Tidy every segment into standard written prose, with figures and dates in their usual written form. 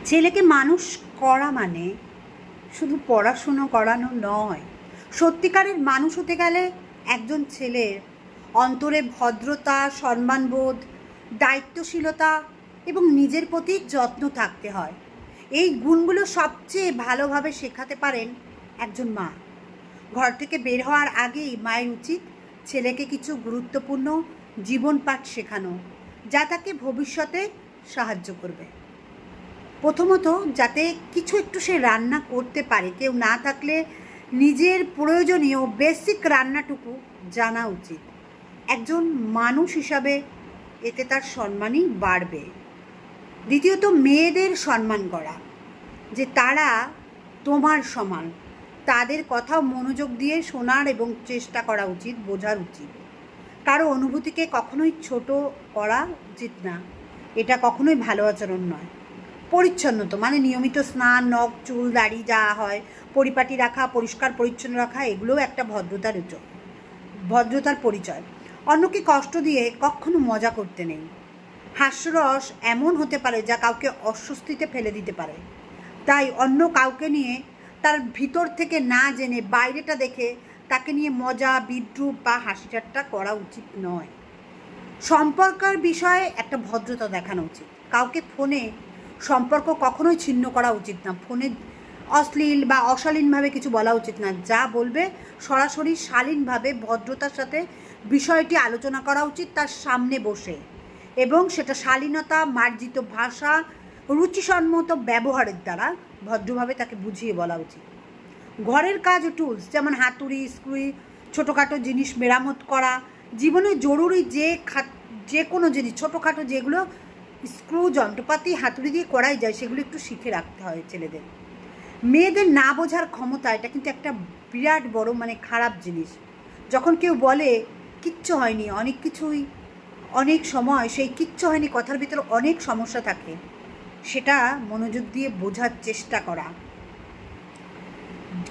ছেলেকে মানুষ করা মানে শুধু পড়াশুনো করানো নয়। সত্যিকারের মানুষ হতে গেলে একজন ছেলের অন্তরে ভদ্রতা, সম্মানবোধ, দায়িত্বশীলতা এবং নিজের প্রতি যত্ন থাকতে হয়। এই গুণগুলো সবচেয়ে ভালোভাবে শেখাতে পারেন একজন মা। ঘর থেকে বের হওয়ার আগেই মায়ের উচিত ছেলেকে কিছু গুরুত্বপূর্ণ জীবন পাঠ শেখানো, যা তাকে ভবিষ্যতে সাহায্য করবে। প্রথমত, যাতে কিছু একটু সে রান্না করতে পারে, কেউ না থাকলে নিজের প্রয়োজনীয় বেসিক রান্নাটুকু জানা উচিত। একজন মানুষ হিসাবে এতে তার সম্মানই বাড়বে। দ্বিতীয়ত, মেয়েদের সম্মান করা, যে তারা তোমার সমান, তাদের কথাও মনোযোগ দিয়ে শোনার এবং চেষ্টা করা উচিত, বোঝার উচিত। কারো অনুভূতিকে কখনোই ছোট করা উচিত না, এটা কখনোই ভালো আচরণ নয়। পরিচ্ছন্নতা মানে নিয়মিত স্নান, নখ, চুল, দাড়ি যা হয় পরিপাটি রাখা, পরিষ্কার পরিচ্ছন্ন রাখা, এগুলোও একটা ভদ্রতার পরিচয়। অন্যকে কষ্ট দিয়ে কখনো মজা করতে নেই। হাস্যরস এমন হতে পারে যা কাউকে অস্বস্তিতে ফেলে দিতে পারে। তাই অন্য কাউকে নিয়ে তার ভিতর থেকে না জেনে বাইরেটা দেখে তাকে নিয়ে মজা, বিদ্রূপ বা হাসি ঠাট্টা করা উচিত নয়। সম্পর্কের বিষয়ে একটা ভদ্রতা দেখানো উচিত। কাউকে ফোনে সম্পর্ক কখনোই ছিন্ন করা উচিত না। ফোনে অশ্লীল বা অশালীনভাবে কিছু বলা উচিত না। যা বলবে সরাসরি শালীনভাবে ভদ্রতার সাথে বিষয়টি আলোচনা করা উচিত তার সামনে বসে, এবং সেটা শালীনতা, মার্জিত ভাষা, রুচিসম্মত ব্যবহারের দ্বারা ভদ্রভাবে তাকে বুঝিয়ে বলা উচিত। ঘরের কাজ ও টুলস যেমন হাতুড়ি, স্ক্রু, ছোটোখাটো জিনিস মেরামত করা, জীবনে জরুরি যে কোনো জিনিস, ছোটোখাটো যেগুলো স্ক্রু, যন্ত্রপাতি হাতুড়ি দিয়ে করাই যায়, সেগুলো একটু শিখে রাখতে হয় ছেলেদের। মেয়েদের না বোঝার ক্ষমতা, এটা কিন্তু একটা বিরাট বড় খারাপ জিনিস। যখন কেউ বলে কিচ্ছু হয়নি, অনেক সময় সেই কিচ্ছু হয়নি কথার ভিতরে অনেক সমস্যা থাকে, সেটা মনোযোগ দিয়ে বোঝার চেষ্টা করা।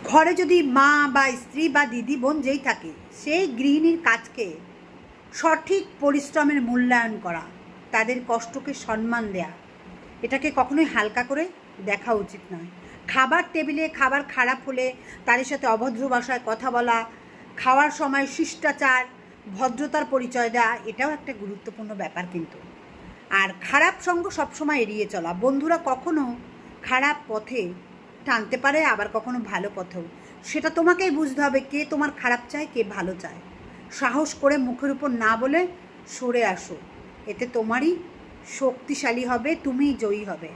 ঘরে যদি মা বা স্ত্রী বা দিদি বোন যেই থাকে, সেই গৃহিণীর কাজকে সঠিক পরিশ্রমের মূল্যায়ন করা, তাদের কষ্টকে সম্মান দেয়া, এটাকে কখনোই হালকা করে দেখা উচিত নয়। খাবার টেবিলে খাবার খারাপ হলে তাদের সাথে অভদ্র ভাষায় কথা বলা, খাওয়ার সময় শিষ্টাচার, ভদ্রতার পরিচয় দেওয়া, এটাও একটা গুরুত্বপূর্ণ ব্যাপার কিন্তু। আর খারাপ সঙ্গ সবসময় এড়িয়ে চলা। বন্ধুরা কখনো খারাপ পথে টানতে পারে, আবার কখনো ভালো পথেও। সেটা তোমাকেই বুঝতে হবে কে তোমার খারাপ চায়, কে ভালো চায়। সাহস করে মুখের উপর না বলে সরে আসো, এতে তোমারই শক্তিশালী হবে, তুমিই জয়ী হবে।